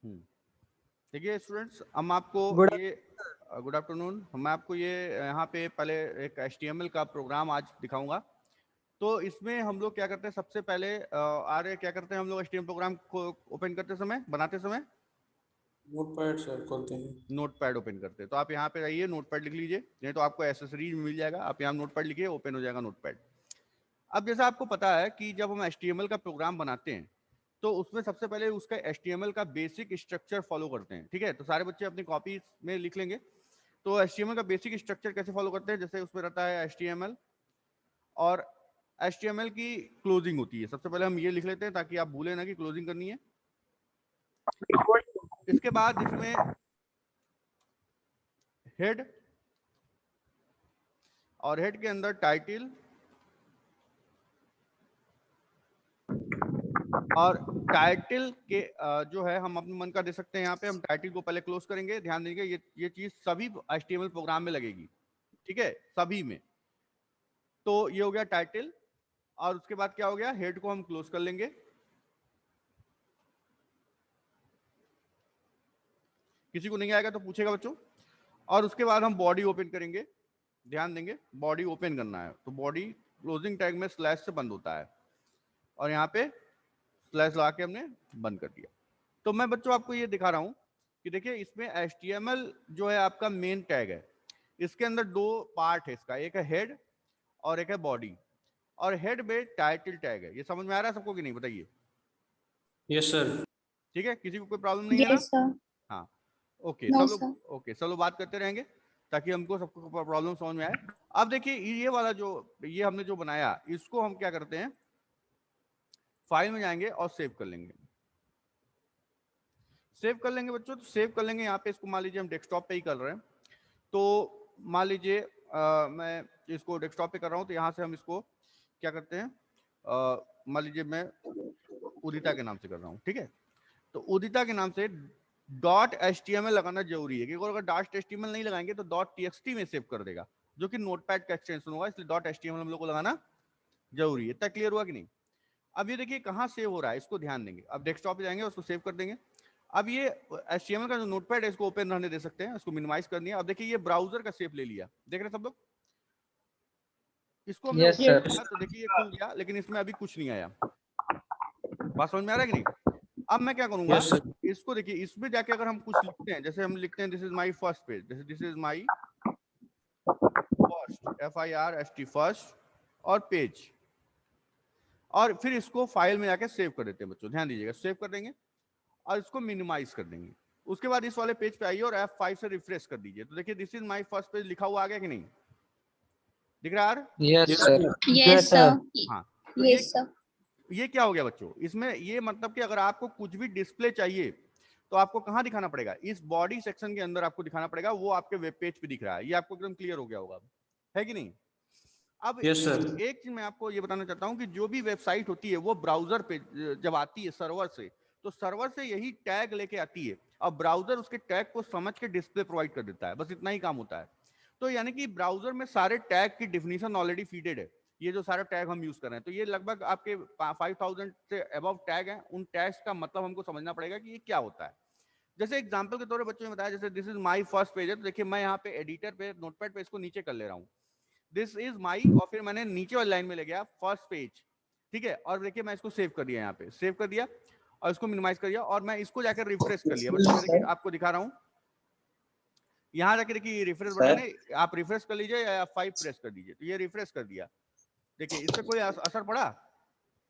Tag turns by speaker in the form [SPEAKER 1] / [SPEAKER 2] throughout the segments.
[SPEAKER 1] देखिए स्टूडेंट्स, हम आपको
[SPEAKER 2] गुड
[SPEAKER 1] ये गुड आफ्टरनून। मैं आपको ये यहाँ पे पहले एक HTML का प्रोग्राम आज दिखाऊंगा। तो इसमें हम लोग क्या करते हैं, सबसे पहले क्या करते हैं हम लोग HTML प्रोग्राम को ओपन करते समय, बनाते समय
[SPEAKER 3] नोटपैड सर खोलते हैं।
[SPEAKER 1] नोटपैड ओपन करते हैं। तो आप यहाँ पे रहिए, नोटपैड लिख लीजिए, नहीं तो आपको एसेसरीज मिल जाएगा। आप यहाँ नोटपैड लिखिए, ओपन हो जाएगा नोटपैड। अब जैसा आपको पता है कि जब हम HTML का प्रोग्राम बनाते हैं तो उसमें सबसे पहले उसका HTML का बेसिक स्ट्रक्चर फॉलो करते हैं। ठीक है, तो सारे बच्चे अपनी कॉपी में लिख लेंगे। तो HTML का बेसिक स्ट्रक्चर कैसे फॉलो करते हैं, जैसे उसमें रहता है HTML और HTML की क्लोजिंग होती है। सबसे पहले हम ये लिख लेते हैं ताकि आप भूलें ना कि क्लोजिंग करनी है। इसके बाद इसमें हेड, और हेड के अंदर टाइटल, और टाइटल के जो है हम अपने मन का दे सकते हैं। यहाँ पे हम टाइटल को पहले क्लोज करेंगे। ध्यान देंगे ये चीज सभी HTML प्रोग्राम में लगेगी, ठीक है, सभी में। तो ये हो गया टाइटल, और उसके बाद क्या हो गया, हेड को हम क्लोज कर लेंगे। किसी को नहीं आएगा तो पूछेगा बच्चों। और उसके बाद हम बॉडी ओपन करेंगे। ध्यान देंगे, बॉडी ओपन करना है तो बॉडी क्लोजिंग टैग में स्लैश से बंद होता है, और यहाँ पे स्लैश लगा के हमने बंद कर दिया। तो मैं बच्चों आपको ये दिखा रहा हूं कि देखिए इसमें HTML जो है आपका मेन टैग है। इसके अंदर दो पार्ट है इसका, एक है हेड और एक है बॉडी। और हेड में टाइटल टैग है। ये समझ में आ रहा है सबको कि नहीं, बताइए।
[SPEAKER 3] Yes sir.
[SPEAKER 1] ठीक है, किसी को कोई प्रॉब्लम नहीं है ना?
[SPEAKER 4] Yes, sir.
[SPEAKER 1] हाँ, ओके,
[SPEAKER 4] No,
[SPEAKER 1] सब
[SPEAKER 4] sir.
[SPEAKER 1] लोग ओके, सब लोग बात करते रहेंगे ताकि हमको सबको प्रॉब्लम समझ में आए। अब देखिए ये वाला जो ये हमने जो बनाया, इसको हम क्या करते हैं, फाइल में जाएंगे और सेव कर लेंगे। सेव कर लेंगे बच्चों, तो सेव कर लेंगे। यहाँ पे इसको मान लीजिए हम डेस्कटॉप पे ही कर रहे हैं, तो मान लीजिए मैं इसको डेस्कटॉप पे कर रहा हूँ, तो यहाँ से हम इसको क्या करते हैं, मान लीजिए मैं उदिता के नाम से कर रहा हूँ। ठीक है, तो उदिता के नाम से .html लगाना जरूरी है, क्योंकि अगर .html नहीं लगाएंगे तो .txt में सेव कर देगा, जो कि नोटपैड का एक्सटेंशन होगा। इसलिए .html हम लोग को लगाना जरूरी है। इतना क्लियर हुआ कि नहीं? अब ये देखिए कहाँ सेव हो रहा है, इसको ध्यान देंगे। अब डेस्कटॉप पे जाएंगे, उसको सेव कर देंगे। अब ये HTML का जो नोटपैड है इसको ओपन रहने दे सकते हैं, इसको मिनिमाइज कर दिया। अब देखिए ये ब्राउजर का शेप ले लिया, देख रहे सब लोग। इसको हमने
[SPEAKER 2] यस
[SPEAKER 1] ओपन
[SPEAKER 2] सर।
[SPEAKER 1] किया तो देखिए ये खुल गया, लेकिन इसमें अभी कुछ नहीं आया। बात समझ में आ रहा है कि नहीं? अब मैं क्या करूंगा,
[SPEAKER 3] यस सर।
[SPEAKER 1] इसको देखिए, इसमें जाके अगर हम कुछ लिखते हैं, जैसे हम लिखते हैं this is my first page, जैसे this is my first, FIRST first, और पेज, और फिर इसको फाइल में जाके सेव कर देते हैं बच्चों। ध्यान दीजिएगा, सेव कर देंगे और इसको मिनिमाइज कर देंगे। उसके बाद इस वाले पेज पे आइए और F5 से रिफ्रेश कर दीजिए, तो देखिए this is my first page लिखा हुआ आ गया कि नहीं, दिख रहा है?
[SPEAKER 2] Yes sir.
[SPEAKER 4] Yes, sir.
[SPEAKER 1] हाँ, तो
[SPEAKER 4] Yes, sir.
[SPEAKER 1] ये क्या हो गया बच्चों, इसमें ये मतलब कि अगर आपको कुछ भी डिस्प्ले चाहिए तो आपको कहाँ दिखाना पड़ेगा, इस बॉडी सेक्शन के अंदर आपको दिखाना पड़ेगा। वो आपके वेब पेज पे दिख रहा है। ये आपको एकदम क्लियर हो गया होगा, है कि नहीं? अब
[SPEAKER 3] यस सर।
[SPEAKER 1] एक चीज मैं आपको ये बताना चाहता हूँ कि जो भी वेबसाइट होती है वो ब्राउजर पे जब आती है सर्वर से, तो सर्वर से यही टैग लेके आती है, और ब्राउजर उसके टैग को समझ के डिस्प्ले प्रोवाइड कर देता है। बस इतना ही काम होता है। तो यानी कि ब्राउजर में सारे टैग की डिफिनीशन ऑलरेडी फीडेड है। ये जो सारे टैग हम यूज कर रहे हैं, तो ये लगभग आपके 5000 से अबव टैग हैं। उन टैग्स का मतलब हमको समझना पड़ेगा कि ये क्या होता है। जैसे एग्जांपल के तौर पर बच्चों ने बताया, जैसे this is my first page है, तो देखिए मैं यहाँ पे एडिटर पे नोटपैड पे इसको नीचे कर ले रहा हूँ, दिस इज माई, और फिर मैंने नीचे वाली लाइन में ले गया फर्स्ट पेज। ठीक है, और देखिए मैं इसको सेव कर दिया, यहाँ पे सेव कर दिया और इसको मिनिमाइज कर दिया, और मैं इसको जाकर रिफ्रेश कर लिया। बच्चों मैं देखिए आपको दिखा रहा हूँ, यहाँ जाके देखिए रिफ्रेश बटन है, आप रिफ्रेश कर लीजिए या F5 प्रेस कर दीजिए, तो ये रिफ्रेश कर दिया। देखिए इस पे कोई असर पड़ा?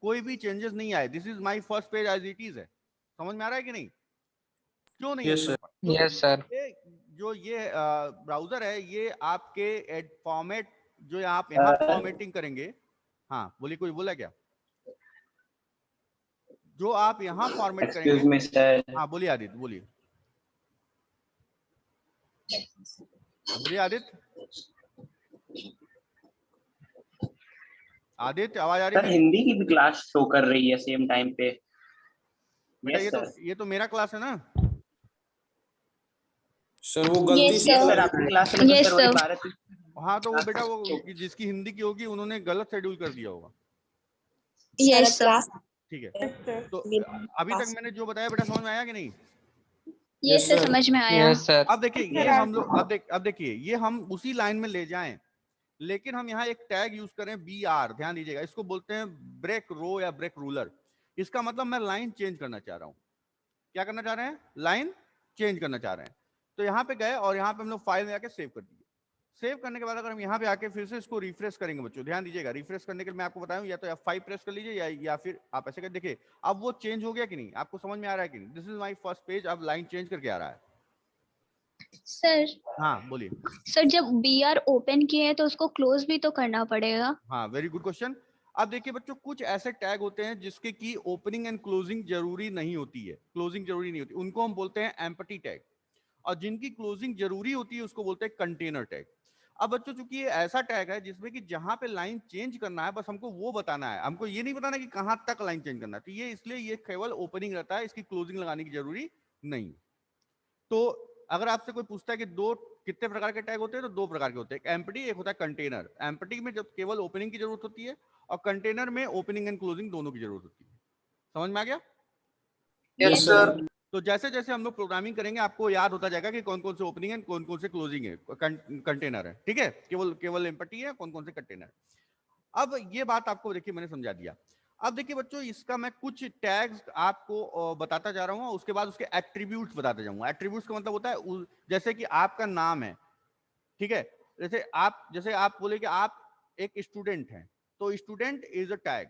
[SPEAKER 1] कोई भी चेंजेस नहीं आए। This is my first page as it is है। समझ में आ रहा है कि नहीं? क्यों नहीं
[SPEAKER 3] यस
[SPEAKER 1] असर
[SPEAKER 3] सर।
[SPEAKER 1] पड़ा?
[SPEAKER 2] Yes sir.
[SPEAKER 1] जो ये ब्राउजर है, ये आपके फॉर्मेट जो आप यहाँ फॉर्मेटिंग करेंगे, हाँ बोलिए, कोई बोला क्या? जो आप यहाँ फॉर्मेट करेंगे,
[SPEAKER 5] एक्सक्यूज मी सर।
[SPEAKER 1] हाँ बोलिए आदित्य, बोलिए बोलिए आदित्य, आदित्य आवाज आ रही
[SPEAKER 5] सर
[SPEAKER 1] मेरी?
[SPEAKER 5] हिंदी की भी क्लास शो कर रही है सेम टाइम पे।
[SPEAKER 1] बेटा
[SPEAKER 5] यस सर।
[SPEAKER 1] ये तो मेरा क्लास है ना।
[SPEAKER 3] सर वो गलती
[SPEAKER 4] Yes,
[SPEAKER 3] से
[SPEAKER 5] यस
[SPEAKER 4] sir.
[SPEAKER 5] सर आपकी क्लास में तो
[SPEAKER 4] Yes,
[SPEAKER 5] सर वही
[SPEAKER 4] sir.
[SPEAKER 5] 12
[SPEAKER 1] हाँ तो वो बेटा वो जिसकी हिंदी की होगी उन्होंने गलत शेड्यूल कर दिया होगा।
[SPEAKER 4] Yes, sir.
[SPEAKER 1] ठीक है, तो अभी तक मैंने जो बताया बेटा समझ में आया कि नहीं?
[SPEAKER 2] ये
[SPEAKER 3] Yes,
[SPEAKER 2] सर
[SPEAKER 3] sir.
[SPEAKER 2] समझ में आया।
[SPEAKER 4] Yes sir.
[SPEAKER 1] अब देखिए ये हम लोग अब देखिए ये हम उसी लाइन में ले जाएं, लेकिन हम यहाँ एक टैग यूज करें BR, ध्यान दीजिएगा, इसको बोलते हैं ब्रेक रो या ब्रेक रूलर। इसका मतलब मैं लाइन चेंज करना चाह रहा हूँ। क्या करना चाह रहे हैं? लाइन चेंज करना चाह रहे हैं। तो यहाँ पे गए और यहाँ पे हम लोग फाइल में आके सेव कर दिए। सेव करने के बाद अगर हम यहाँ पे आके फिर से इसको रिफ्रेश करेंगे बच्चों, ध्यान दीजिएगा, रिफ्रेश करने के लिए मैं आपको बताऊं या तो F5 प्रेस कर लीजिए या फिर आप ऐसे कर देखिए। अब वो चेंज हो गया कि नहीं, आपको समझ में आ रहा है कि नहीं? This is my first page, अब लाइन चेंज करके आ रहा है।
[SPEAKER 2] सर
[SPEAKER 1] हाँ बोलिए।
[SPEAKER 2] सर जब BR ओपन किए हैं तो उसको क्लोज भी तो करना पड़ेगा।
[SPEAKER 1] हाँ वेरी गुड क्वेश्चन। अब देखिए बच्चों, कुछ ऐसे टैग होते हैं जिसके की ओपनिंग एंड क्लोजिंग जरूरी नहीं होती है, क्लोजिंग जरूरी नहीं होती, उनको हम बोलते हैं एम्प्टी टैग। और जिनकी क्लोजिंग जरूरी होती है उसको बोलते हैं कंटेनर टैग। अब बच्चों चूंकि ये ऐसा टैग है जिसमें कि जहां पे लाइन चेंज करना है बस हमको वो बताना है, हमको ये नहीं बताना कि कहां तक लाइन चेंज करना है, तो ये इसलिए ये केवल ओपनिंग रहता है, इसकी क्लोजिंग लगाने की जरूरी नहीं। तो अगर आपसे कोई पूछता है कि दो कितने प्रकार के टैग होते हैं, तो दो प्रकार के होते हैं, एक एम्प्टी, एक होता है कंटेनर। एम्प्टी में जब केवल ओपनिंग की जरूरत होती है और कंटेनर में ओपनिंग एंड क्लोजिंग दोनों की जरूरत होती है। समझ में आ गया?
[SPEAKER 3] Yes, sir.
[SPEAKER 1] तो जैसे जैसे हम लोग प्रोग्रामिंग करेंगे आपको याद होता जाएगा कि कौन कौन से ओपनिंग है, कौन कौन से क्लोजिंग है, कंटेनर है, ठीक है, केवल केवल एम्प्टी है, कौन कौन से कंटेनर। अब ये बात आपको देखिए मैंने समझा दिया। अब देखिए बच्चों, इसका मैं कुछ टैग्स आपको बताता जा रहा हूँ, उसके बाद उसके एट्रीब्यूट्स बताते जाऊंगा। एट्रीब्यूट्स का मतलब होता है जैसे कि आपका नाम है, ठीक है, जैसे आप बोले कि आप एक स्टूडेंट हैं, तो स्टूडेंट इज अ टैग,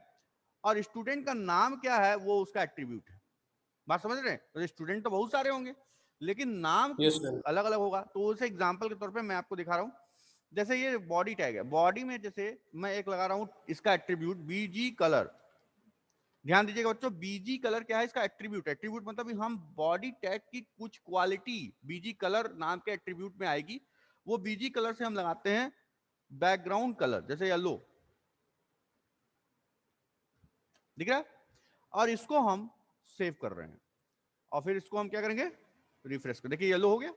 [SPEAKER 1] और स्टूडेंट का नाम क्या है वो उसका एट्रीब्यूट है। बात समझ रहे हैं? तो स्टूडेंट तो बहुत सारे होंगे लेकिन नाम
[SPEAKER 3] Yes, sir.
[SPEAKER 1] अलग अलग होगा। तो उसे एग्जांपल के तौर पे मैं आपको दिखा रहा हूँ। जैसे ये बॉडी टैग है, बॉडी में जैसे मैं एक लगा रहा हूँ इसका एट्रीब्यूट BG कलर। ध्यान दीजिएगा बच्चों, BG कलर क्या है? इसका एट्रीब्यूट। एट्रीब्यूट मतलब हम बॉडी टैग की कुछ क्वालिटी BG कलर नाम के एट्रीब्यूट में आएगी, वो BG कलर से हम लगाते हैं बैकग्राउंड कलर, जैसे येलो, दिख रहा है? और इसको हम सेव कर रहे हैं और फिर इसको हम क्या करेंगे? रिफ्रेश कर। देखिए येलो हो गया।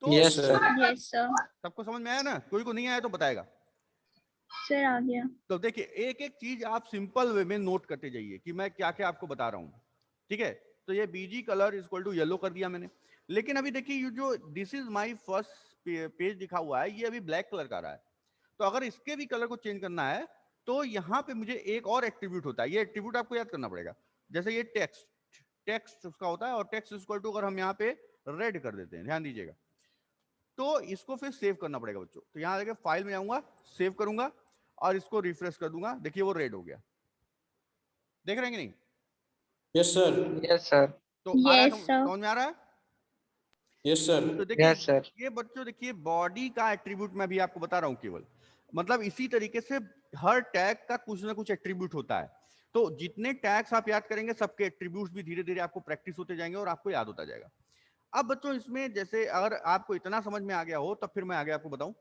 [SPEAKER 1] तो
[SPEAKER 3] Yes, sir.
[SPEAKER 2] Yes sir.
[SPEAKER 1] सबको समझ में आया ना? कोई को नहीं आया तो बताएगा।
[SPEAKER 2] सर आ गया।
[SPEAKER 1] तो देखिए एक एक चीज आप सिंपल वे में नोट करते जाइए कि मैं क्या क्या आपको बता रहा हूं, ठीक है? तो ये BG colour is equal to yellow कर दिया मैंने, लेकिन अभी देखिए ये जो this is my first page लिखा हुआ है, ये अभी ब्लैक कलर का आ रहा है। तो अगर इसके भी कलर को चेंज करना है तो यहाँ पे मुझे एक और एट्रीब्यूट होता है, ये एट्रीब्यूट आपको याद करना पड़ेगा। जैसे ये टेक्स्ट, टेक्स्ट उसका होता है, और टेक्स्ट इज इक्वल टू अगर हम यहाँ पे रेड कर देते हैं, ध्यान दीजिएगा, तो इसको फिर सेव करना पड़ेगा बच्चों। तो यहाँ देखिए फाइल में जाऊंगा, सेव करूंगा और इसको रिफ्रेश कर दूंगा, देखिए वो रेड हो गया। देख रहे हैं कि नहीं?
[SPEAKER 3] Yes, sir.
[SPEAKER 4] Yes sir.
[SPEAKER 1] तो आ रहा है,
[SPEAKER 2] यस सर।
[SPEAKER 1] समझ में आ रहा है?
[SPEAKER 3] Yes, sir.
[SPEAKER 1] तो देखिए
[SPEAKER 4] यस सर।
[SPEAKER 1] ये बच्चों देखिए बॉडी का एट्रीब्यूट मैं भी आपको बता रहा हूँ केवल, मतलब इसी तरीके से हर टैग का कुछ ना कुछ एट्रीब्यूट होता है। तो जितने टैग्स आप याद करेंगे सबके एट्रीब्यूट्स भी धीरे धीरे आपको प्रैक्टिस होते जाएंगे और आपको याद होता जाएगा। अब बच्चों इसमें जैसे अगर आपको इतना समझ में आ गया हो तब फिर मैं आगे आपको बताऊं।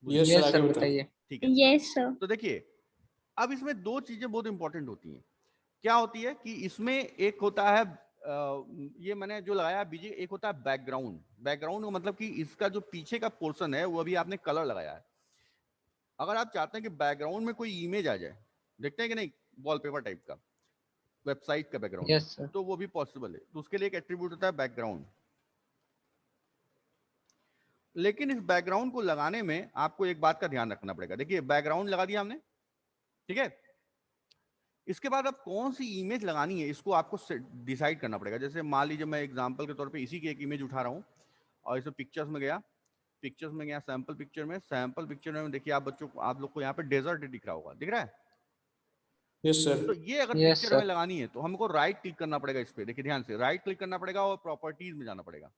[SPEAKER 3] Yes, sir.
[SPEAKER 4] यस
[SPEAKER 3] आगे
[SPEAKER 4] सर
[SPEAKER 3] बताइए.
[SPEAKER 4] बताइए।
[SPEAKER 1] ठीक है,
[SPEAKER 2] यस सर।
[SPEAKER 1] तो देखिए अब इसमें दो चीजें बहुत इंपॉर्टेंट होती हैं। क्या होती है कि इसमें एक होता है ये मैंने जो लगाया बीजी, एक होता है बैकग्राउंड। बैकग्राउंड का मतलब कि इसका जो पीछे का पोर्शन है वो अभी आपने कलर लगाया है। अगर आप चाहते हैं कि बैकग्राउंड में कोई इमेज आ जाए, देखते हैं कि नहीं, वॉलपेपर टाइप का वेबसाइट का बैकग्राउंड,
[SPEAKER 4] यस सर।
[SPEAKER 1] तो वो भी पॉसिबल है। तो उसके लिए एक एट्रीब्यूट होता है बैकग्राउंड। लेकिन इस बैकग्राउंड को लगाने में आपको एक बात का ध्यान रखना पड़ेगा। देखिए बैकग्राउंड लगा दिया हमने, ठीक है, इसके बाद अब कौन सी इमेज लगानी है इसको आपको डिसाइड करना पड़ेगा। जैसे मान लीजिए मैं एग्जांपल के तौर पे इसी की एक इमेज उठा रहा हूँ और इसे पिक्चर्स में गया, पिक्चर्स में गया सैंपल पिक्चर में, सैंपल पिक्चर में देखिए आप बच्चों को, आप लोग को यहाँ पे डेजर्ट दिख रहा होगा, दिख रहा है?
[SPEAKER 3] Yes, sir.
[SPEAKER 1] तो ये अगर
[SPEAKER 4] यस
[SPEAKER 1] पिक्चर हमें
[SPEAKER 4] सर।
[SPEAKER 1] लगानी है तो हमको राइट क्लिक करना पड़ेगा इस पे। देखिए ध्यान से, राइट क्लिक करना पड़ेगा और प्रॉपर्टीज में जाना पड़ेगा।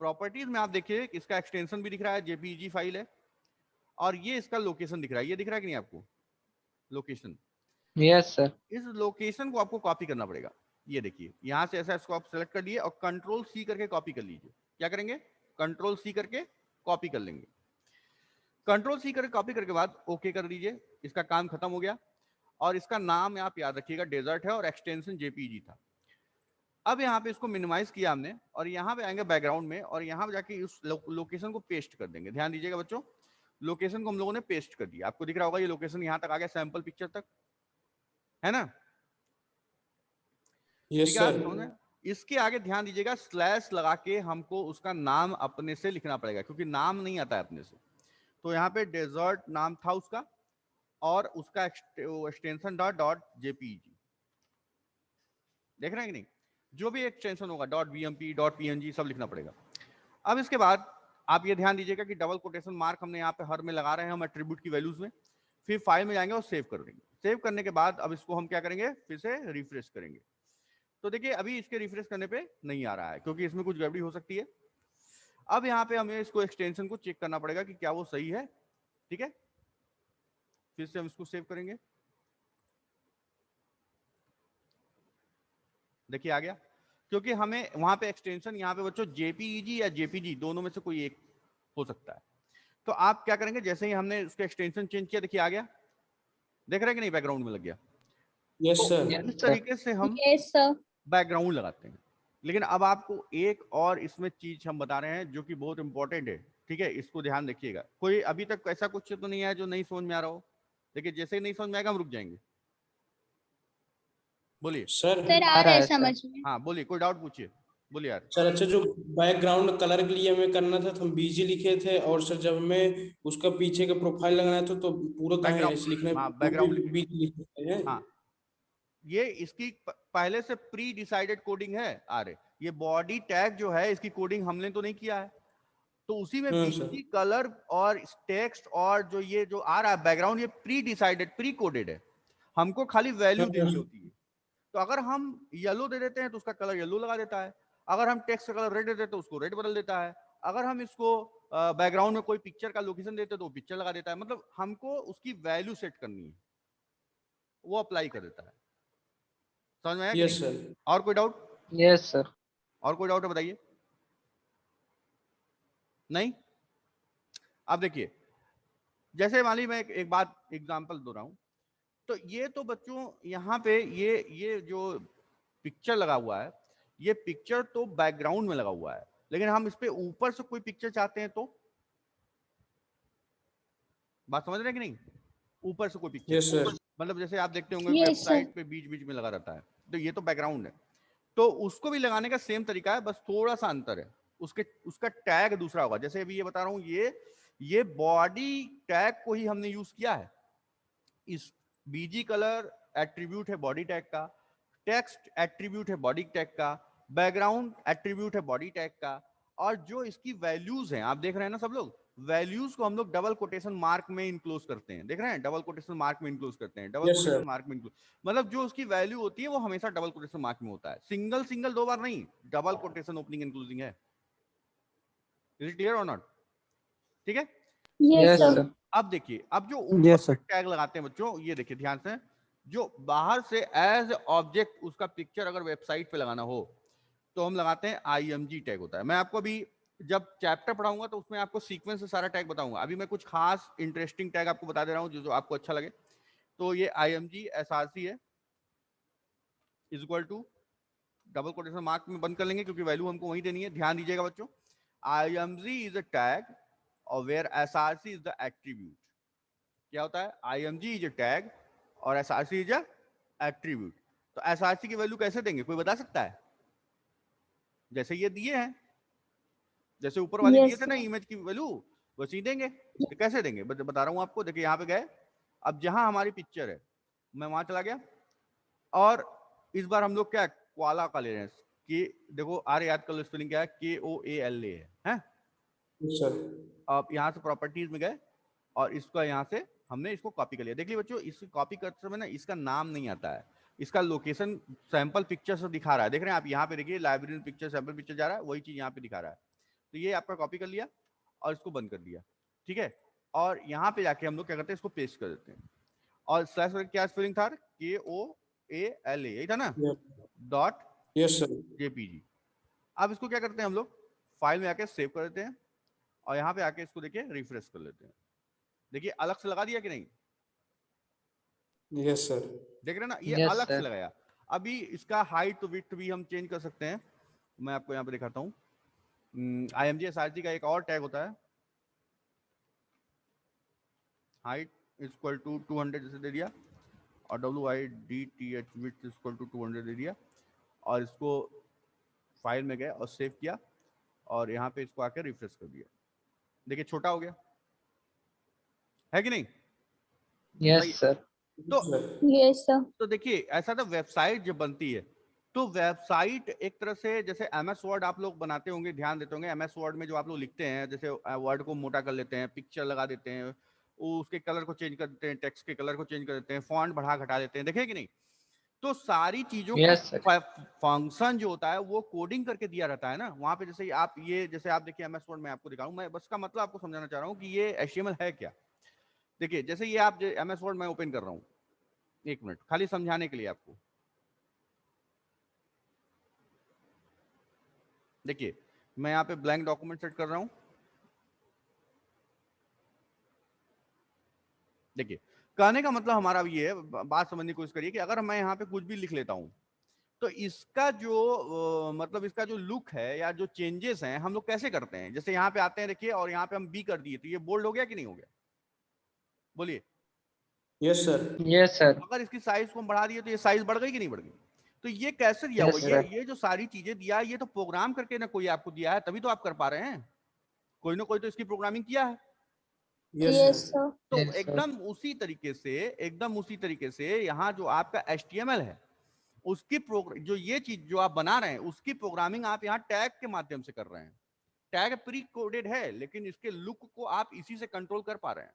[SPEAKER 1] प्रॉपर्टीज में आप देखिए इसका एक्सटेंशन भी दिख रहा है, जेपीईजी फाइल है, और ये इसका लोकेशन दिख रहा है, ये दिख रहा है कि नहीं आपको? Location,
[SPEAKER 4] yes sir.
[SPEAKER 1] इस लोकेशन को आपको कॉपी करना पड़ेगा। ये देखिए यहां से ऐसा इसको आप सेलेक्ट कर लिए और कंट्रोल सी करके कॉपी कर लीजिए। क्या करेंगे? कंट्रोल सी करके कॉपी कर लेंगे। कंट्रोल सी करके कॉपी करके बाद ओके कर दीजिए, इसका काम खत्म हो गया। और इसका नाम आप याद रखिएगा डेजर्ट है और एक्सटेंशन जेपीजी था। अब यहाँ पे इसको मिनिमाइज किया हमने और यहाँ पे आएंगे बैकग्राउंड में और यहाँ पे जाके उस लोकेशन को पेस्ट कर देंगे। ध्यान दीजिएगा बच्चों, लोकेशन को हम लोगों ने पेस्ट कर दिया, आपको दिख रहा होगा ये लोकेशन यहाँ तक आ गया, सैंपल पिक्चर तक, है ना?
[SPEAKER 3] Yes,
[SPEAKER 1] ठीक है, आप
[SPEAKER 3] sir.
[SPEAKER 1] समझ रहे हैं? इसके आगे ध्यान दीजिएगा, स्लैश लगा के हमको उसका नाम अपने से लिखना पड़ेगा, क्योंकि नाम नहीं आता है अपने से। तो यहाँ पे डेजर्ट नाम था उसका, और उसका एक्सटेंशन डॉट जेपीजी, देख रहे हैं कि नहीं? जो भी एक्सटेंशन होगा .bmp .png सब लिखना पड़ेगा। अब इसके बाद आप ये ध्यान दीजिएगा कि डबल कोटेशन मार्क हमने यहाँ पे हर में लगा रहे हैं हम एट्रीब्यूट की वैल्यूज में। फिर फाइल में जाएंगे और सेव कर देंगे। सेव करने के बाद अब इसको हम क्या करेंगे, फिर से रिफ्रेश करेंगे। तो देखिए अभी इसके रिफ्रेश करने पे नहीं आ रहा है, क्योंकि इसमें कुछ गड़बड़ी हो सकती है। अब यहाँ पे हमें इसको एक्सटेंशन को चेक करना पड़ेगा कि क्या वो सही है। ठीक है, फिर से हम इसको सेव करेंगे। देखिए आ गया, क्योंकि हमें वहां पे एक्सटेंशन यहाँ पे बच्चों जेपीईजी या जेपीजी दोनों में से कोई एक हो सकता है। तो आप क्या करेंगे, जैसे ही हमने उसका एक्सटेंशन चेंज किया, देखिए आ गया, देख रहे हैं कि नहीं, बैकग्राउंड में लग गया।
[SPEAKER 3] Yes,
[SPEAKER 1] तो
[SPEAKER 3] sir.
[SPEAKER 4] Yes,
[SPEAKER 1] इस
[SPEAKER 4] sir.
[SPEAKER 1] तरीके से हम
[SPEAKER 2] यस सर।
[SPEAKER 1] बैकग्राउंड लगाते हैं। लेकिन अब आपको एक और इसमें चीज हम बता रहे हैं जो कि बहुत इंपॉर्टेंट है। ठीक है, इसको ध्यान रखिएगा। कोई अभी तक ऐसा कुछ तो नहीं है जो नहीं समझ में आ रहा हो? देखिए जैसे ही नहीं समझ में आएगा हम रुक जाएंगे। बोलिए।
[SPEAKER 3] Sir.
[SPEAKER 2] सर आ
[SPEAKER 4] आ
[SPEAKER 2] रहा
[SPEAKER 4] रहा
[SPEAKER 2] है
[SPEAKER 4] है सर।
[SPEAKER 2] समझ में।
[SPEAKER 1] हाँ बोलिए, कोई डाउट पूछिए, बोलिए यार।
[SPEAKER 3] सर अच्छा, जो बैकग्राउंड कलर के लिए हमें करना था तो हम बीजी लिखे थे, और सर जब हमें उसका पीछे का प्रोफाइल लगाना था तो पूरा कहाँ है ऐसे लिखना है,
[SPEAKER 1] हाँ
[SPEAKER 3] वो भी
[SPEAKER 1] बैकग्राउंड लिखिए।
[SPEAKER 3] बीजी लिखते हैं।
[SPEAKER 1] हाँ, ये इसकी पहले से प्री डिसाइडेड कोडिंग है। अरे ये बॉडी टैग जो है इसकी कोडिंग हमने तो नहीं किया है, तो उसी में
[SPEAKER 3] हाँ
[SPEAKER 1] बीजी
[SPEAKER 3] सर।
[SPEAKER 1] कलर और टेक्स्ट और जो ये जो आ रहा है बैकग्राउंड, ये प्री डिसाइडेड प्री कोडेड है। हमको खाली वैल्यू
[SPEAKER 3] हाँ
[SPEAKER 1] देनी
[SPEAKER 3] सर।
[SPEAKER 1] होती है। तो अगर हम येलो दे देते हैं तो उसका कलर येलो लगा देता है। अगर हम टेक्स्ट का कलर रेड दे देते हैं तो उसको रेड बदल देता है। अगर हम इसको बैकग्राउंड में कोई पिक्चर का लोकेशन देते हैं तो वो पिक्चर लगा देता है। मतलब हमको उसकी वैल्यू सेट करनी है, वो अप्लाई कर देता है। समझ में आया कि
[SPEAKER 3] यस
[SPEAKER 1] नहीं?
[SPEAKER 3] सर।
[SPEAKER 1] और कोई डाउट?
[SPEAKER 4] Yes sir.
[SPEAKER 1] और कोई डाउट है बताइए। नहीं? अब देखिए, जैसे मान ली मैं एक बात एग्जांपल दे रहा हूं। तो ये तो बच्चों यहाँ पे ये जो पिक्चर लगा हुआ है, ये पिक्चर तो बैकग्राउंड में लगा हुआ है। लेकिन हम इस पे ऊपर से कोई पिक्चर चाहते हैं तो, बात समझ रहे हैं कि नहीं? ऊपर से कोई पिक्चर,
[SPEAKER 3] यस सर।
[SPEAKER 1] मतलब जैसे आप देखते होंगे
[SPEAKER 2] यस सर।
[SPEAKER 1] वेबसाइट पे बीच बीच में लगा रहता है, तो ये तो बैकग्राउंड है। तो उसको भी लगाने का सेम तरीका है, बस थोड़ा सा अंतर है। उसका टैग दूसरा होगा। जैसे अभी ये बता रहा हूं, ये बॉडी टैग को ही हमने यूज किया है। इस बीजी कलर एट्रीब्यूट है बॉडी टैग का, टेक्स्ट एट्रीब्यूट है बॉडी टैग का, बैकग्राउंड एट्रीब्यूट है बॉडी टैग का, और जो इसकी वैल्यूज हैं आप देख रहे हैं ना सब लोग, वैल्यूज को हम लोग डबल कोटेशन मार्क में इनक्लोज करते हैं। देख रहे हैं, डबल कोटेशन मार्क में इनक्लोज करते हैं, double
[SPEAKER 3] yes
[SPEAKER 1] quotation
[SPEAKER 3] sir.
[SPEAKER 1] Mark में इनक्लोज। मतलब जो उसकी वैल्यू होती है वो हमेशा डबल कोटेशन मार्क में होता है। सिंगल सिंगल दो बार नहीं, डबल कोटेशन ओपनिंग इंक्लूजिंग है। इज इट क्लियर और नॉट? ठीक है।
[SPEAKER 2] Yes
[SPEAKER 4] yes
[SPEAKER 2] sir.
[SPEAKER 4] सर।
[SPEAKER 1] अब देखिए, अब जो ऊपर से टैग लगाते हैं बच्चों, ये देखिए ध्यान से, जो बाहर से एज ऑब्जेक्ट उसका पिक्चर अगर वेबसाइट पे लगाना हो तो हम लगाते हैं IMG टैग होता है। मैं आपको अभी जब चैप्टर पढ़ाऊंगा तो उसमें आपको सीक्वेंस से सारा टैग बताऊंगा। अभी मैं कुछ खास इंटरेस्टिंग टैग आपको बता दे रहा हूं जो आपको अच्छा लगे। तो ये IMG SRC है, is equal to double quotation mark में बंद कर लेंगे क्योंकि वैल्यू हमको वही देनी है। ध्यान दीजिएगा बच्चों, IMG इज अ टैग और where SRC is the attribute. क्या होता है? IMG इज अ टैग और SRC इज अ एट्रीब्यूट। तो SRC की वैल्यू कैसे देंगे, कोई बता सकता है? जैसे ये दिए हैं, जैसे ऊपर वाली दिए
[SPEAKER 2] यस
[SPEAKER 1] थे ना
[SPEAKER 2] सर।
[SPEAKER 1] इमेज की वैल्यू, वैसे ही देंगे। तो कैसे देंगे बता रहा हूं आपको। देखिए यहाँ पे गए, अब जहां हमारी पिक्चर है मैं वहां चला गया, और इस बार हम लोग क्या क्वाला का ले रहे हैं कि देखो आर याद कर लो, स्पेलिंग क्या है, KOALA है।
[SPEAKER 3] Yes sir.
[SPEAKER 1] अब यहाँ से प्रॉपर्टीज में गए और इसका यहाँ से हमने इसको कॉपी कर लिया। देख लीजिए बच्चों, इसको कॉपी करते समय ना इसका नाम नहीं आता है, इसका लोकेशन सैंपल पिक्चर से दिखा रहा है। देख रहे हैं आप यहाँ पे, देखिए लाइब्रेरी पिक्चर सैंपल पिक्चर जा रहा है, वही चीज यहाँ पे दिखा रहा है। तो ये आपका कॉपी कर लिया और इसको बंद कर दिया। ठीक है, और यहाँ पे जाके हम लोग क्या करते हैं, इसको पेस्ट कर देते हैं। और स्लैश क्या स्पेलिंग था, KOALA, यही था ना, डॉट
[SPEAKER 3] यस सर।
[SPEAKER 1] JPG। अब इसको क्या करते हैं हम लोग, फाइल में आके सेव कर देते हैं और यहाँ पे आके इसको देखिए रिफ्रेश कर लेते हैं। देखिए अलग से लगा दिया कि नहीं,
[SPEAKER 3] यस सर।
[SPEAKER 1] देख रहे हैं ना, ये
[SPEAKER 4] यस
[SPEAKER 1] अलग से
[SPEAKER 4] सर।
[SPEAKER 1] लगाया। अभी इसका हाइट तो विड्थ भी हम चेंज कर सकते हैं। मैं आपको यहाँ पे दिखाता हूँ। IMG SRC का एक और टैग होता है, हाइट इज इक्वल टू 200 जैसे दे दिया, और WIDTH width is equal to 200 दे दिया, और इसको फाइल में गए और सेव किया और यहाँ पे इसको आके रिफ्रेश कर दिया, देखिए छोटा हो गया है कि नहीं?
[SPEAKER 4] Yes sir.
[SPEAKER 1] तो
[SPEAKER 2] यस सर।
[SPEAKER 1] तो देखिए ऐसा तो वेबसाइट जब बनती है तो वेबसाइट एक तरह से जैसे एमएस वर्ड आप लोग बनाते होंगे, ध्यान देते होंगे एमएस वर्ड में जो आप लोग लिखते हैं, जैसे वर्ड को मोटा कर लेते हैं, पिक्चर लगा देते हैं, उसके कलर को चेंज कर देते हैं, टेक्स्ट के कलर को चेंज कर देते हैं, फॉन्ट बढ़ा घटा देते हैं, देखे कि नहीं? तो सारी चीजों
[SPEAKER 4] यस सर।
[SPEAKER 1] का फंक्शन जो होता है वो कोडिंग करके दिया रहता है ना वहां पे। जैसे आप ये जैसे आप देखिए एमएस वर्ड में आपको दिखाऊं, मैं बस का मतलब आपको समझाना चाह रहा हूँ कि ये HTML है क्या। देखिए जैसे ये आप एमएस वर्ड में ओपन कर रहा हूँ, एक मिनट खाली समझाने के लिए आपको। देखिए मैं यहाँ पे ब्लैंक डॉक्यूमेंट सेट कर रहा हूँ। देखिए कहने का मतलब हमारा ये है, बात समझने की कोशिश करिए कि अगर मैं यहाँ पे कुछ भी लिख लेता हूँ तो इसका जो मतलब इसका जो लुक है या जो चेंजेस हैं हम लोग कैसे करते हैं। जैसे यहाँ पे आते हैं देखिए और यहाँ पे हम बी कर दिए तो ये बोल्ड हो गया कि नहीं हो गया, बोलिए।
[SPEAKER 3] Yes sir.
[SPEAKER 4] Yes sir.
[SPEAKER 1] अगर इसकी साइज को हम बढ़ा दिए तो ये साइज बढ़ गई कि नहीं बढ़ गई? तो ये कैसे दिया हुआ?
[SPEAKER 4] Yes, sir.
[SPEAKER 1] ये जो सारी चीजें दिया ये तो प्रोग्राम करके ना कोई आपको दिया है, तभी तो आप कर पा रहे हैं। कोई ना कोई तो इसकी प्रोग्रामिंग किया है।
[SPEAKER 2] Yes sir.
[SPEAKER 1] तो
[SPEAKER 4] Yes, sir.
[SPEAKER 1] एकदम उसी तरीके से यहाँ जो आपका HTML है उसकी जो ये चीज जो आप बना रहे हैं उसकी प्रोग्रामिंग आप यहाँ टैग के माध्यम से कर रहे हैं। टैग प्री कोडेड है लेकिन इसके लुक को आप इसी से कंट्रोल कर पा रहे हैं।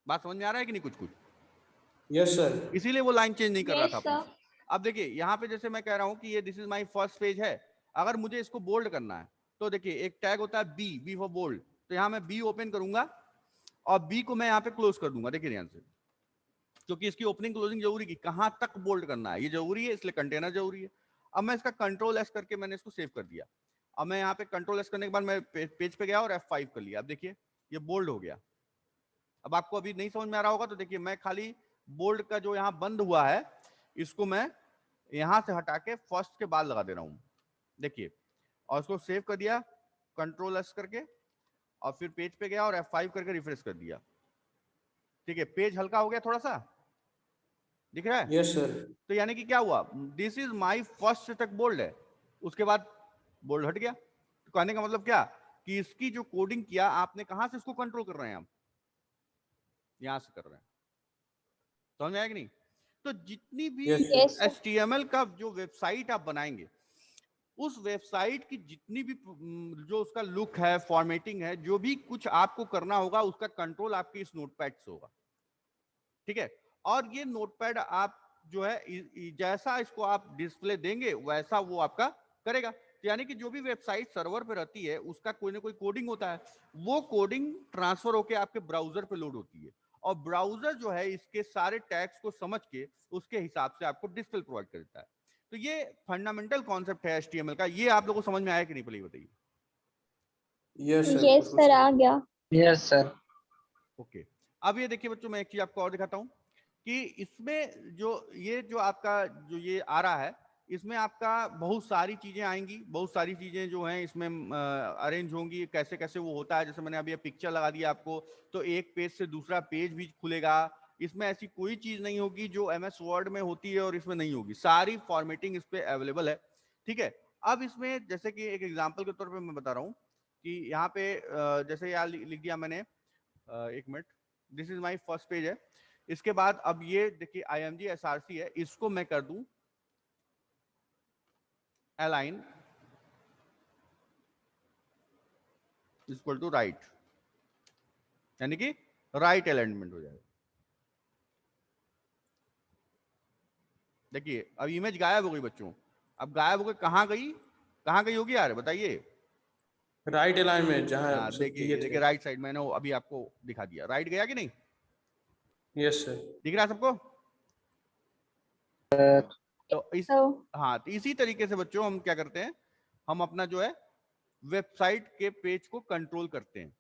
[SPEAKER 1] बात समझ में आ रहा है कि नहीं कुछ कुछ?
[SPEAKER 3] Yes sir.
[SPEAKER 1] इसीलिए वो लाइन चेंज नहीं कर रहा
[SPEAKER 2] Yes,
[SPEAKER 1] था अपने से। अब देखिए यहाँ पे जैसे मैं कह रहा हूँ कि ये this is my first page है, अगर मुझे इसको बोल्ड करना है तो देखिए एक टैग होता है बी फॉर बोल्ड, तो यहाँ मैं बी ओपन करूंगा और बी को मैं यहाँ पे क्लोज कर दूंगा। देखिए ध्यान से, क्योंकि इसकी ओपनिंग क्लोजिंग जरूरी की कहां तक बोल्ड करना है ये जरूरी है, इसलिए कंटेनर जरूरी है। अब मैं इसका कंट्रोल एस करके मैंने इसको सेव कर दिया। अब मैं यहाँ पे कंट्रोल एस करने के बाद मैं पेज पे गया और F5 कर लिया। अब देखिए ये बोल्ड हो गया। अब आपको अभी नहीं समझ में आ रहा होगा तो देखिए मैं खाली बोल्ड का जो यहाँ बंद हुआ है इसको मैं यहाँ से हटा के फर्स्ट के बाद लगा दे रहा हूँ। देखिए और उसको सेव कर दिया कंट्रोल एस करके और फिर पेज पे गया और F5 करके रिफ्रेश कर दिया। ठीक है, पेज हल्का हो गया थोड़ा सा, दिख रहा है?
[SPEAKER 3] Yes sir.
[SPEAKER 1] तो यानी कि क्या हुआ, दिस इज माई फर्स्ट तक बोल्ड है, उसके बाद बोल्ड हट गया। तो कहने का मतलब क्या कि इसकी जो कोडिंग किया आपने, कहां से इसको कंट्रोल कर रहे हैं हम? यहां से कर रहे हैं। समझ में आया कि नहीं? तो जितनी भी
[SPEAKER 2] Yes, sir.
[SPEAKER 1] HTML का जो वेबसाइट आप बनाएंगे उस वेबसाइट की जितनी भी जो उसका लुक है, फॉर्मेटिंग है, जो भी कुछ आपको करना होगा उसका कंट्रोल आपके इस नोटपैड से होगा। ठीक है, और ये नोटपैड आप जो है जैसा इसको आप डिस्प्ले देंगे वैसा वो आपका करेगा। तो यानी कि जो भी वेबसाइट सर्वर पे रहती है उसका कोई ना कोई कोडिंग होता है, वो कोडिंग ट्रांसफर होके आपके ब्राउजर पे लोड होती है और ब्राउजर जो है इसके सारे टैग्स को समझ के उसके हिसाब से आपको डिस्प्ले प्रोवाइड कर देता है। तो ये फंडामेंटल कॉन्सेप्ट है HTML का। ये आप लोगों को समझ में आया कि नहीं, पहले बताइए।
[SPEAKER 3] Yes sir.
[SPEAKER 2] Yes, sir, आ गया।
[SPEAKER 4] Yes, sir.
[SPEAKER 1] ओके, अब ये देखिए बच्चों, मैं एक चीज आपको और दिखाता हूँ कि इसमें जो ये जो आपका जो ये आ रहा है इसमें आपका बहुत सारी चीजें आएंगी, बहुत सारी चीजें जो हैं इसमें अरेंज होंगी, कैसे कैसे वो होता है। जैसे मैंने अभी पिक्चर लगा दिया आपको, तो एक पेज से दूसरा पेज भी खुलेगा। इसमें ऐसी कोई चीज नहीं होगी जो MS वर्ड में होती है और इसमें नहीं होगी, सारी फॉर्मेटिंग इस पे अवेलेबल है। ठीक है, अब इसमें जैसे कि एक एग्जाम्पल के तौर पर मैं बता रहा हूँ कि यहाँ पे जैसे यहाँ लिख दिया मैंने, एक minute, this is my first page है। इसके बाद अब ये देखिए IMG SRC है, इसको मैं कर दूं अलाइन इक्वल टू राइट, यानी कि राइट अलाइनमेंट हो जाएगा। देखिए अब इमेज गायब हो गई बच्चों, अब गायब हो गई, कहाँ गई होगी यार बताइए?
[SPEAKER 3] राइट अलाइनमेंट जहाँ
[SPEAKER 1] हाँ देखिए राइट साइड मैंने अभी आपको दिखा दिया, राइट गया कि नहीं?
[SPEAKER 3] Yes sir.
[SPEAKER 1] दिख रहा है सबको? तो हाँ, तो इसी तरीके से बच्चों हम क्या करते हैं, हम अपना जो है वेबसाइट के पेज को कंट्रोल करते हैं।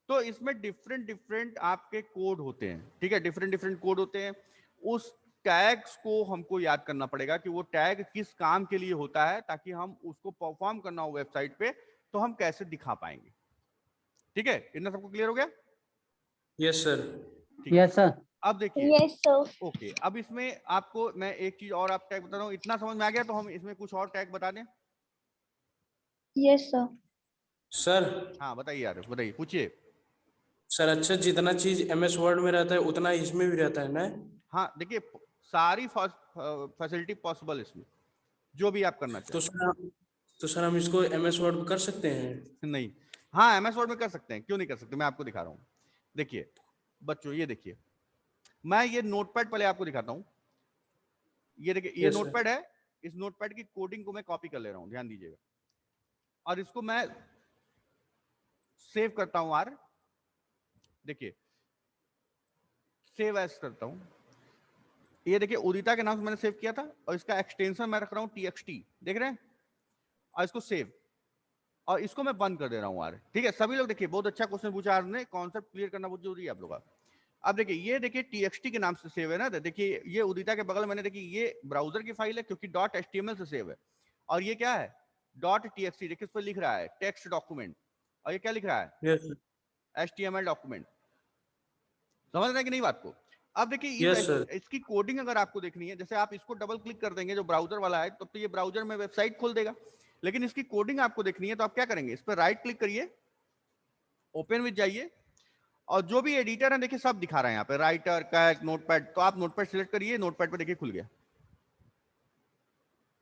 [SPEAKER 1] तो इसमें डिफरेंट आपके कोड होते हैं। ठीक है, डिफरेंट कोड होते हैं। उस टैग्स को हमको याद करना पड़ेगा कि वो टैग किस काम के लिए होता है, ताकि हम उसको परफॉर्म करना हो वेबसाइट पे तो हम कैसे दिखा पाएंगे। ठीक है, इतना सबको क्लियर हो गया?
[SPEAKER 3] Yes sir.
[SPEAKER 1] Yes sir. अब देखिए,
[SPEAKER 2] यस सर।
[SPEAKER 1] ओके, अब इसमें आपको मैं एक चीज और आप टैग बता रहा हूँ, इतना समझ में आ गया? तो हम इसमें कुछ और टैग बता दें।
[SPEAKER 2] Yes sir.
[SPEAKER 3] सर
[SPEAKER 1] हाँ बताइए यार, बताइए, पूछिए।
[SPEAKER 3] सर अच्छा, जितना चीज एमएस वर्ड में रहता है उतना इसमें भी रहता है ना?
[SPEAKER 1] हाँ देखिए, सारी फैसिलिटी पॉसिबल इसमें, जो भी आप करना
[SPEAKER 3] तो
[SPEAKER 1] चाहें।
[SPEAKER 3] सर तो सर हम इसको एमएस वर्ड में कर सकते हैं?
[SPEAKER 1] नहीं, हाँ एमएस वर्ड में कर सकते हैं, क्यों नहीं कर सकते, मैं आपको दिखा रहा हूँ। देखिए बच्चों, ये देखिए, मैं ये नोटपैड पहले आपको दिखाता हूँ। ये देखिए, ये
[SPEAKER 3] यस सर।
[SPEAKER 1] नोटपैड है, इस नोटपैड की कोडिंग को मैं कॉपी कर ले रहा हूँ, ध्यान दीजिएगा, और इसको मैं सेव करता हूँ। आर देखिए, सेव एज करता हूँ। ये देखिए, उदिता के नाम से मैंने सेव किया था, और इसका एक्सटेंशन मैं रख रहा हूँ txt, देख रहे हैं, और इसको सेव, और इसको मैं बंद कर दे रहा हूँ। आर ठीक है, सभी लोग देखिए, बहुत अच्छा क्वेश्चन पूछा आर ने, कॉन्सेप्ट क्लियर करना बहुत जरूरी है आप लोग का। अब देखिए, ये देखिए txt के नाम से सेव है ना, देखिए ये उदिता के बगल में मैंने, देखिए ये ब्राउजर की फाइल है क्योंकि .html से सेव है, और ये क्या है, .txt, देखिए इस पर लिख रहा है टेक्स्ट डॉक्यूमेंट, और ये क्या लिख रहा है,
[SPEAKER 3] यस सर।
[SPEAKER 1] HTML document. समझ रहे हैं कि नहीं बात को? अब देखिए,
[SPEAKER 3] यस सर।
[SPEAKER 1] इसकी कोडिंग अगर आपको देखनी है, जैसे आप इसको डबल क्लिक कर देंगे जो ब्राउजर वाला है, तो ये ब्राउजर में वेबसाइट खोल देगा, लेकिन इसकी कोडिंग आपको देखनी है तो आप क्या करेंगे, इस पर राइट क्लिक करिए, ओपन विद जाइए, और जो भी एडिटर है देखिए सब दिखा रहे हैं यहाँ पे, राइटर, कैट, नोटपैड, तो आप नोटपैड सिलेक्ट करिए, नोटपैड पे देखिए खुल गया,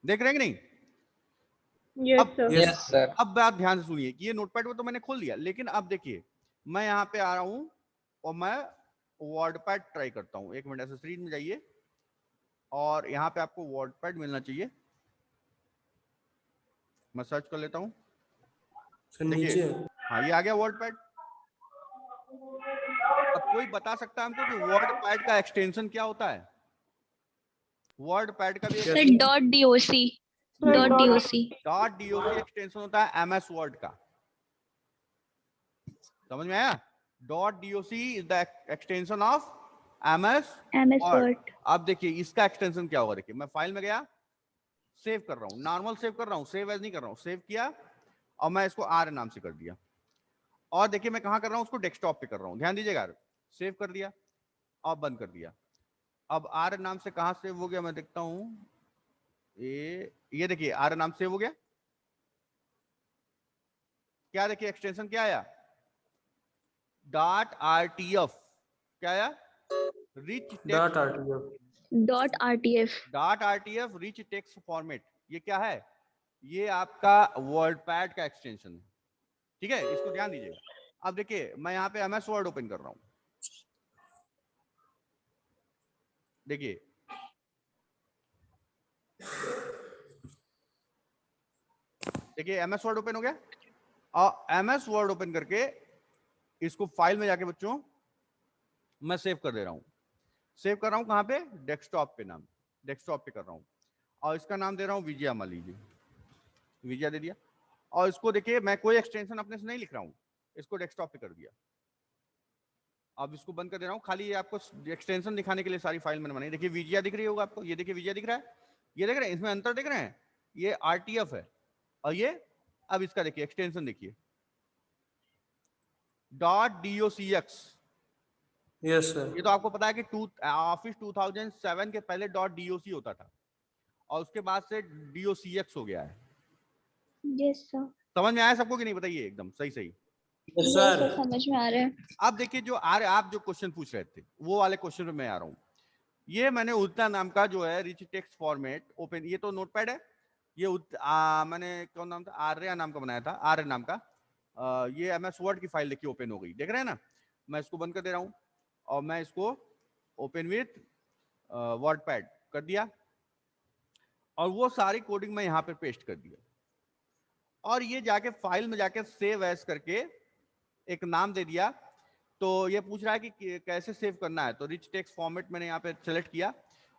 [SPEAKER 1] देख रहे हैं कि नहीं?
[SPEAKER 5] यस
[SPEAKER 1] अब
[SPEAKER 5] सर।
[SPEAKER 3] Yes
[SPEAKER 4] Yes, sir.
[SPEAKER 1] अब बात ध्यान से सुनिए कि ये नोटपैड पे तो मैंने खोल दिया, लेकिन अब देखिए मैं यहाँ पे आ रहा हूँ और मैं वर्डपैड ट्राई करता हूँ। 1 मिनट, एसेसरीज में जाइए, और यहाँ पे आपको वर्डपैड मिलना चाहिए, मैं सर्च कर लेता हूँ।
[SPEAKER 3] सर
[SPEAKER 1] देखिए,
[SPEAKER 3] नीचे।
[SPEAKER 1] हाँ ये आ गया वर्डपैड। अब कोई बता सकता है हमको कि वर्डपैड का एक्सटेंशन क्या होता है? वर्डपैड का भी
[SPEAKER 3] yes
[SPEAKER 2] sir dot DOC, dot DOC.
[SPEAKER 1] .doc extension होता है एमएस वर्ड का, समझ में आया? .doc is the extension of MS
[SPEAKER 2] MS
[SPEAKER 1] word.
[SPEAKER 2] Word.
[SPEAKER 1] अब देखिए इसका एक्सटेंशन क्या होगा, देखिए मैं फाइल में गया, सेव कर रहा हूँ, नॉर्मल सेव कर रहा हूँ, सेव एज नहीं कर रहा हूँ, सेव किया, और मैं इसको आर नाम से कर दिया, और देखिए मैं कहाँ कर रहा हूँ, उसको डेस्कटॉप पे कर रहा हूँ, ध्यान दीजिएगा, सेव कर दिया और बंद कर दिया। अब आर नाम से कहाँ सेव हो गया, मैं देखता हूँ, ये देखिए आर नाम सेव हो गया, क्या देखिए एक्सटेंशन क्या आया, .rtf, क्या आया, rich text,
[SPEAKER 3] dot RTF.
[SPEAKER 2] .rtf।
[SPEAKER 1] Rich text format, ये क्या है, ये आपका वर्डपैड का एक्सटेंशन है, ठीक है, इसको ध्यान दीजिएगा। अब देखिए मैं यहाँ पे एमएस वर्ड ओपन कर रहा हूँ, देखिए देखिए एमएस वर्ड ओपन हो गया, और एमएस वर्ड ओपन करके इसको फाइल में जाके बच्चों मैं सेव कर दे रहा हूँ। सेव कर रहा हूँ कहाँ पे, डेस्कटॉप पे, नाम डेस्कटॉप पे कर रहा हूँ, और इसका नाम दे रहा हूँ विजया, मान लीजिए विजया दे दिया, और इसको देखिए मैं कोई एक्सटेंशन अपने से नहीं लिख रहा हूँ, इसको डेस्कटॉप पे कर दिया। अब इसको बंद कर दे रहा हूँ, खाली ये आपको एक्सटेंशन दिखाने के लिए सारी फाइल मैंने बनाई। देखिए विजया दिख रही होगा आपको, ये देखिए विजया दिख रहा है, ये देख रहे हैं, इसमें अंतर देख रहे हैं, ये आरटीएफ है, और ये, अब इसका देखिए एक्सटेंशन देखिए, .docx।
[SPEAKER 3] Yes sir.
[SPEAKER 1] ये तो आपको पता है कि ऑफिस 2007 के पहले .doc होता था, और उसके बाद से docx हो गया है।
[SPEAKER 2] Yes sir.
[SPEAKER 1] समझ में आया सबको कि नहीं, बताइए एकदम सही सही।
[SPEAKER 3] Yes
[SPEAKER 2] yes
[SPEAKER 3] sir.
[SPEAKER 2] सर, समझ में आ रहा है।
[SPEAKER 1] अब देखिए जो आप जो क्वेश्चन पूछ रहे थे वो वाले क्वेश्चन पे मैं आ रहा हूँ। ये मैंने उतना नाम का जो है रिच टेक्स्ट फॉर्मेट ओपन, ये तो नोटपैड है, ये मैंने कौन नाम था, आर्या नाम का बनाया था, आर्य नाम का। ये एमएस वर्ड की फाइल देखिए ओपन हो गई, देख रहे हैं ना। मैं इसको बंद कर दे रहा हूँ, और मैं इसको ओपन विथ वर्डपैड कर दिया, और वो सारी कोडिंग मैं यहाँ पे पेस्ट कर दिया, और ये जाके फाइल में जाके सेव एज करके एक नाम दे दिया। तो ये पूछ रहा है कि कैसे सेव करना है, तो रिच टेक्स्ट फॉर्मेट मैंने यहाँ पे सेलेक्ट किया,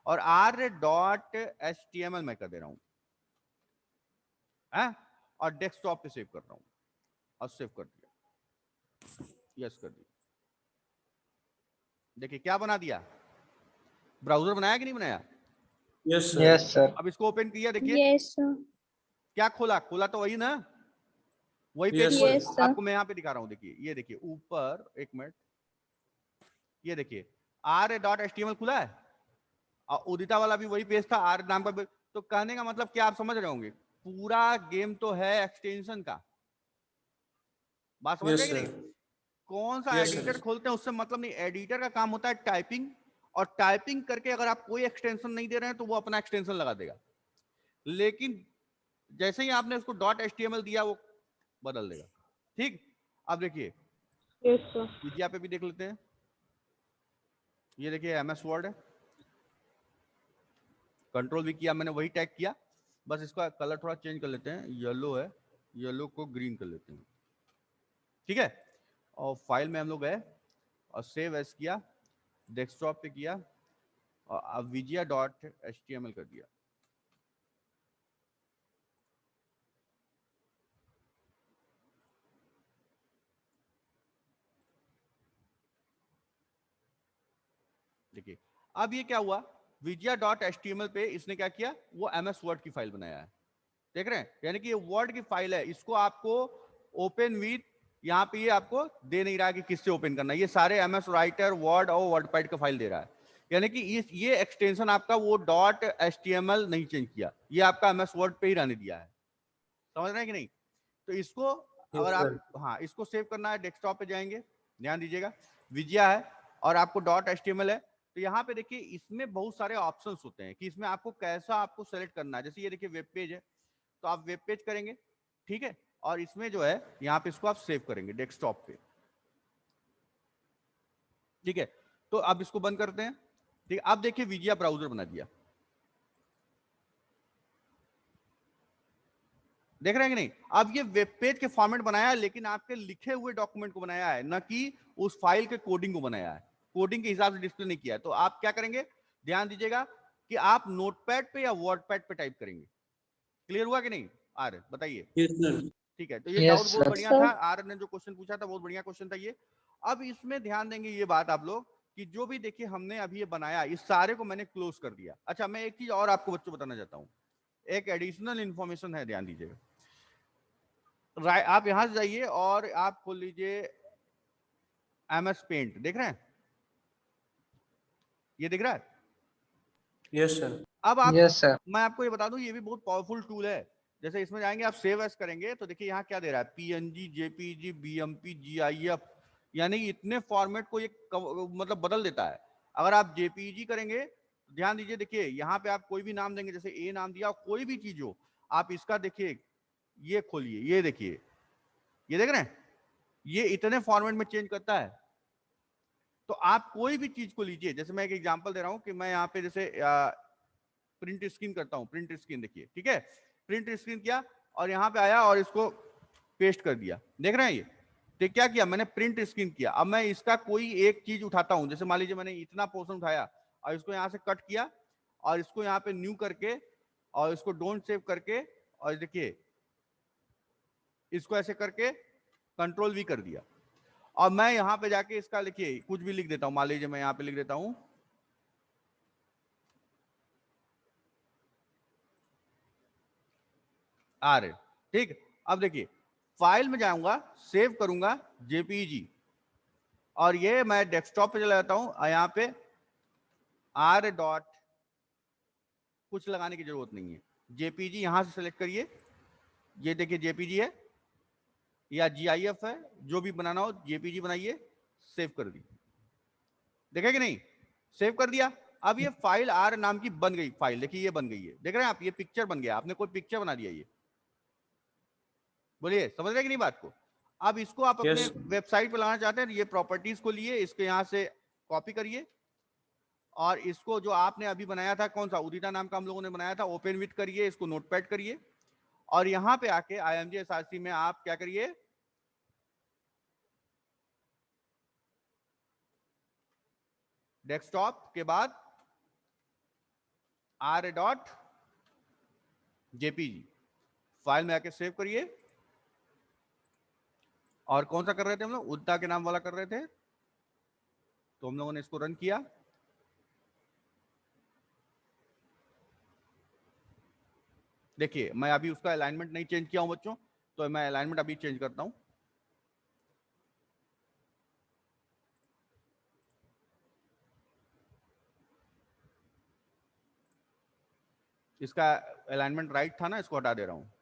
[SPEAKER 1] और r.html मैं कर दे रहा हूँ, और डेस्कटॉप पे सेव कर रहा हूँ, और सेव कर दिया, यस कर दिया। देखिए क्या बना दिया, ब्राउजर बनाया कि नहीं बनाया?
[SPEAKER 3] Yes sir.
[SPEAKER 4] Yes, sir.
[SPEAKER 1] अब इसको ओपन किया, देखिए
[SPEAKER 2] यस सर।
[SPEAKER 1] क्या खोला, खोला तो वही ना, वही पेज
[SPEAKER 3] Yes,
[SPEAKER 1] खोला।
[SPEAKER 2] Yes, sir.
[SPEAKER 1] आपको मैं यहाँ पे दिखा रहा हूँ, देखिए ये देखिए ऊपर, 1 मिनट, ये देखिए r.html खुला है और उदिता वाला भी वही पेज था, आर नाम का। तो कहने का मतलब क्या आप समझ रहे होंगे, पूरा गेम तो है एक्सटेंशन का। बात समझ
[SPEAKER 3] यस
[SPEAKER 1] रहे हैं कि
[SPEAKER 3] सर।
[SPEAKER 1] नहीं? कौन सा
[SPEAKER 3] यस
[SPEAKER 1] एडिटर
[SPEAKER 3] सर।
[SPEAKER 1] खोलते हैं उससे मतलब नहीं, एडिटर का काम होता है टाइपिंग, और टाइपिंग करके अगर आप कोई एक्सटेंशन नहीं दे रहे हैं तो वो अपना एक्सटेंशन लगा देगा। लेकिन जैसे ही आपने उसको .html दिया वो बदल देगा। ठीक, अब देखिए
[SPEAKER 6] यस सर।
[SPEAKER 1] विजया पे भी देख लेते हैं। ये देखिए एमएस वर्ड है, कंट्रोल भी किया मैंने, वही टैग किया, बस इसका कलर थोड़ा चेंज कर लेते हैं, येलो है, येलो को ग्रीन कर लेते हैं। ठीक है, और फाइल में हम लोग गए और सेव एज किया, डेस्कटॉप पे किया और अब vijaya.html कर दिया। देखिए अब ये क्या हुआ, vijaya.html पे इसने क्या किया, वो एमएस वर्ड की फाइल बनाया है। देख रहे हैं, यानी कि ये वर्ड की फाइल है, इसको आपको ओपन विथ, यहाँ पे ये आपको दे नहीं रहा कि किससे ओपन करना है, ये सारे एमएस राइटर, वर्ड और वर्डपैड का फाइल दे रहा है। यानी कि ये एक्सटेंशन आपका वो .html नहीं चेंज किया, ये आपका एमएस वर्ड पे ही रहने दिया है। समझ रहे हैं कि नहीं? तो इसको अगर
[SPEAKER 3] यस
[SPEAKER 1] आप,
[SPEAKER 3] सर।
[SPEAKER 1] हाँ इसको सेव करना है, डेस्कटॉप पे जाएंगे, ध्यान दीजिएगा, विजया है और आपको .html है। तो यहाँ पे देखिए इसमें बहुत सारे ऑप्शंस होते हैं कि इसमें आपको कैसा आपको सेलेक्ट करना है। जैसे ये देखिए वेब पेज है, तो आप वेब पेज करेंगे, ठीक है, और इसमें जो है यहाँ पे इसको आप सेव करेंगे डेस्कटॉप पे। ठीक है, तो अब इसको बंद करते हैं। ठीक है, अब देखिए विजया ब्राउजर बना दिया, देख रहे हैं कि नहीं? अब ये वेब पेज के फॉर्मेट बनाया है, लेकिन आपके लिखे हुए डॉक्यूमेंट को बनाया है, न कि उस फाइल के कोडिंग को बनाया है, कोडिंग के हिसाब से डिस्प्ले नहीं किया है। तो आप क्या करेंगे, ध्यान दीजिएगा कि आप नोटपैड पे या वर्डपैड पे टाइप करेंगे। क्लियर हुआ कि नहीं? आ रहे बताइए।
[SPEAKER 3] Yes sir.
[SPEAKER 1] ठीक है, तो ये
[SPEAKER 4] Yes,
[SPEAKER 1] डाउट बहुत
[SPEAKER 4] sir.
[SPEAKER 1] बढ़िया
[SPEAKER 6] सर।
[SPEAKER 1] था, आर ने जो क्वेश्चन पूछा था बहुत बढ़िया क्वेश्चन था ये। अब इसमें ध्यान देंगे ये बात आप लोग कि जो भी देखिए हमने अभी ये बनाया, इस सारे को मैंने क्लोज कर दिया। अच्छा, मैं एक चीज और आपको बच्चों बताना चाहता हूँ, एक एडिशनल इंफॉर्मेशन है, ध्यान दीजिएगा। आप यहां से जाइए और आप खोल लीजिए एमएस पेंट, देख रहे हैं, ये दिख रहा है?
[SPEAKER 3] Yes sir.
[SPEAKER 1] अब आप,
[SPEAKER 4] Yes, sir.
[SPEAKER 1] मैं आपको ये बता दूं, ये भी बहुत पावरफुल टूल है। जैसे इसमें जाएंगे आप सेव एज करेंगे, तो देखिए यहाँ क्या दे रहा है, पीएनजी, जेपीजी, बीएमपी, जीआईएफ, यानी इतने फॉर्मेट को ये मतलब बदल देता है। अगर आप जेपीजी करेंगे तो ध्यान दीजिए, देखिए यहाँ पे आप कोई भी नाम देंगे, जैसे ए नाम दिया, कोई भी चीज हो, आप इसका देखिए, ये खोलिए, ये देखिए, ये देख रहे हैं, ये इतने फॉर्मेट में चेंज करता है। तो आप कोई भी चीज को लीजिए, जैसे मैं एक एग्जांपल दे रहा हूं कि मैं यहाँ पे जैसे प्रिंट स्क्रीन करता हूं, प्रिंट स्क्रीन देखिए, ठीक है, प्रिंट स्क्रीन किया और यहाँ पे आया और इसको पेस्ट कर दिया, देख रहे हैं ये, तो क्या किया मैंने, प्रिंट स्क्रीन किया। अब मैं इसका कोई एक चीज उठाता हूं, जैसे मान लीजिए मैंने इतना पोर्शन उठाया और इसको यहाँ से कट किया और इसको यहाँ पे न्यू करके और इसको डोंट सेव करके, और देखिए इसको ऐसे करके कंट्रोल वी कर दिया। और मैं यहाँ पे जाके इसका लिखिए कुछ भी लिख देता हूं, मान लीजिए मैं यहाँ पे लिख देता हूं आर, ठीक। अब देखिए फाइल में जाऊंगा, सेव करूंगा जेपीजी, और ये मैं डेस्कटॉप पे चला जाता हूं और यहाँ पे आर डॉट, कुछ लगाने की जरूरत नहीं है, जेपीजी यहां से सेलेक्ट करिए, ये देखिए जेपीजी है या जीआईएफ है, जो भी बनाना हो जेपीजी बनाइए, सेव कर दी, देखे कि नहीं, सेव कर दिया। अब ये फाइल आर नाम की बन गई फाइल, देखिए ये बन गई है, देख रहे हैं आप, ये पिक्चर बन गया, आपने कोई पिक्चर बना दिया, ये बोलिए समझ रहे कि नहीं बात को? अब इसको आप अपने
[SPEAKER 3] यस।
[SPEAKER 1] वेबसाइट पे लाना चाहते हैं, ये प्रॉपर्टीज को लिए, इसको यहां से कॉपी करिए और इसको जो आपने अभी बनाया था, कौन सा उदिता नाम का हम लोगों ने बनाया था, ओपन विथ करिए, इसको नोटपैड करिए और यहां पे आके IMG में आप क्या करिए, डेस्कटॉप के बाद आर डॉट जेपीजी फाइल में आके सेव करिए। और कौन सा कर रहे थे हम लोग, उदिता के नाम वाला कर रहे थे, तो हम लोगों ने इसको रन किया। देखिए मैं अभी उसका अलाइनमेंट नहीं चेंज किया हूं बच्चों, तो मैं अलाइनमेंट अभी चेंज करता हूं। इसका अलाइनमेंट राइट था ना, इसको हटा दे रहा हूँ।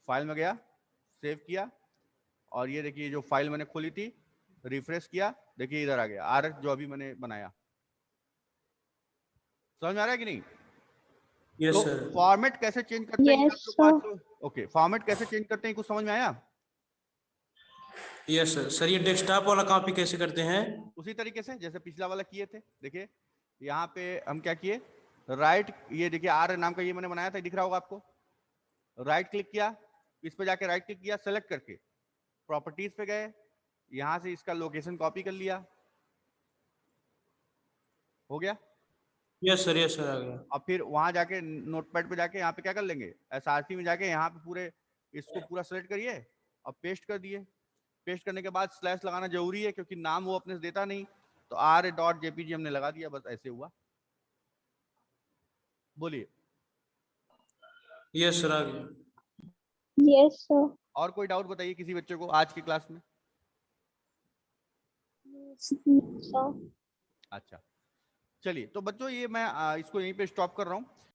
[SPEAKER 1] फाइल में गया, सेव किया, और ये देखिए जो फाइल मैंने खोली थी, रिफ्रेश किया, देखिए इधर आ गया आर जो अभी मैंने बनाया। समझ में आ रहा है कि नहीं?
[SPEAKER 3] यस
[SPEAKER 1] तो
[SPEAKER 3] सर।
[SPEAKER 1] फॉर्मेट कैसे चेंज करते हैं?
[SPEAKER 2] Yes, sir.
[SPEAKER 1] ओके, फॉर्मेट कैसे चेंज करते हैं, कुछ समझ में आया?
[SPEAKER 3] Yes sir. सर ये डेस्कटॉप वाला कॉपी कैसे करते हैं?
[SPEAKER 1] उसी तरीके से जैसे पिछला वाला किए थे। देखिए यहाँ पे हम क्या किए, राइट, ये देखिए आर नाम का ये मैंने बनाया था, दिख रहा होगा आपको। राइट क्लिक किया, इस पे जाके राइट क्लिक किया, सेलेक्ट करके प्रॉपर्टीज पे गए, यहां से इसका लोकेशन कॉपी कर लिया, हो गया।
[SPEAKER 3] यस सर, यस सर, आ गया।
[SPEAKER 1] अब फिर वहां जाके नोटपैड पे जाके यहाँ पे क्या कर लेंगे, एसआरसी में जाके यहाँ पे पूरे इसको पूरा सेलेक्ट करिए, अब पेस्ट कर दिए। पेस्ट करने के बाद स्लैश लगाना जरूरी है, क्योंकि नाम वो अपने से देता नहीं, तो r.jpg हमने लगा दिया, बस ऐसे हुआ। बोलिए।
[SPEAKER 3] यस सर, आ गया।
[SPEAKER 2] Yes, sir.
[SPEAKER 1] और कोई डाउट बताइए किसी बच्चे को आज की क्लास में?
[SPEAKER 2] Sir.
[SPEAKER 1] अच्छा, चलिए तो बच्चों ये मैं इसको यहीं पे स्टॉप कर रहा हूँ।